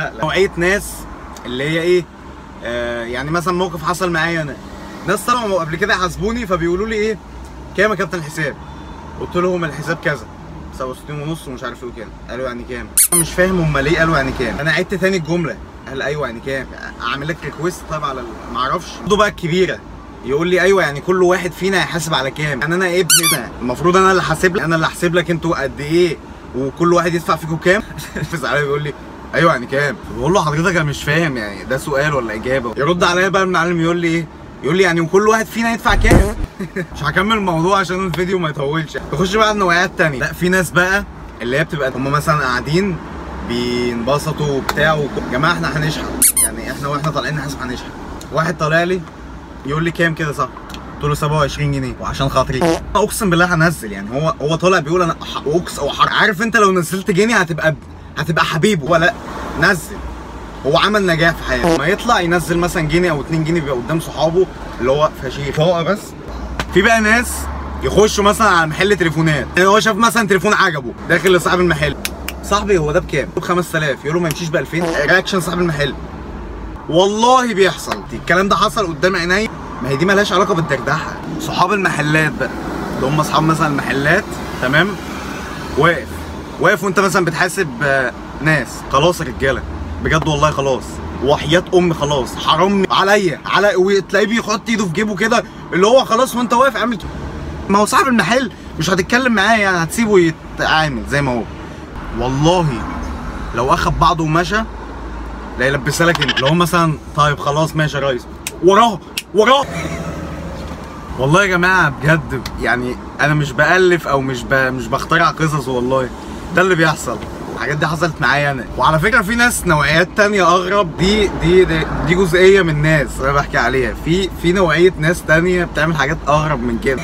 نوعية ناس اللي هي ايه يعني مثلا موقف حصل معايا انا، ناس طلعوا قبل كده يحاسبوني فبيقولوا لي ايه كام يا كابتن الحساب؟ قلت لهم الحساب كذا 67.5 ومش عارف ايه وكده. قالوا يعني كام؟ انا مش فاهم هم ليه قالوا يعني كام. انا عدت تاني الجمله، قال ايوه يعني كام؟ اعمل لك ريكويست طيب على معرفش. برضه بقى الكبيره يقول لي ايوه يعني كل واحد فينا هيحاسب على كام؟ يعني انا ابني ده المفروض انا اللي حاسب لك، انا اللي احسب لك انتوا قد ايه وكل واحد يدفع فيكم كام؟ فزعلان بيقول لي ايوه يعني كام؟ بقول له حضرتك انا مش فاهم يعني ده سؤال ولا اجابه؟ يرد عليا بقى المعلم يقول لي ايه؟ يقول لي يعني وكل واحد فينا يدفع كام؟ مش هكمل الموضوع عشان الفيديو ما يطولش. نخش بقى النوعيات التانية. لا في ناس بقى اللي هي بتبقى هم مثلا قاعدين بينبسطوا وبتاع يا جماعه احنا هنشحن، يعني احنا واحنا طالعين نحاسب هنشحن. واحد طالع لي يقول لي كام كده صح؟ قلت له 27 جنيه وعشان خاطري اقسم بالله هنزل. يعني هو طالع بيقول انا عارف انت لو نزلت جنيه هتبقى حبيبه. ولا نزل، هو عمل نجاح في حياته. ما يطلع ينزل مثلا جنيه او 2 جنيه بيبقى قدام صحابه اللي هو فشيخ هو بس. في بقى ناس يخشوا مثلا على محل تليفونات، يعني هو شاف مثلا تليفون عجبه داخل لصاحب المحل، صاحبي هو ده بكام؟ ب 5000. يقول له ما يمشيش ب 2000. رياكشن صاحب المحل والله بيحصل الكلام ده، حصل قدام عيني. ما هي دي مالهاش علاقه بالدردحه. صحاب المحلات بقى اللي هم اصحاب مثلا المحلات، تمام، واقف وانت مثلا بتحاسب ناس، خلاص يا رجاله بجد والله خلاص وحياة امي خلاص حرام عليا وتلاقيه بيحط ايده في جيبه كده اللي هو خلاص وانت واقف عامل. ما هو صاحب المحل مش هتتكلم معاه، يعني هتسيبه يتعامل زي ما هو. والله لو اخد بعضه ومشى لا يلبسها لك انت. لو مثلا طيب خلاص ماشي يا ريس، وراه والله يا جماعه بجد، يعني انا مش بألف او مش بخترع قصص، والله ده اللي بيحصل. الحاجات دي حصلت معايا انا. وعلى فكره في ناس نوعيات تانية اغرب. دي جزئيه من ناس انا بحكي عليها. في نوعيه ناس تانية بتعمل حاجات اغرب من كده.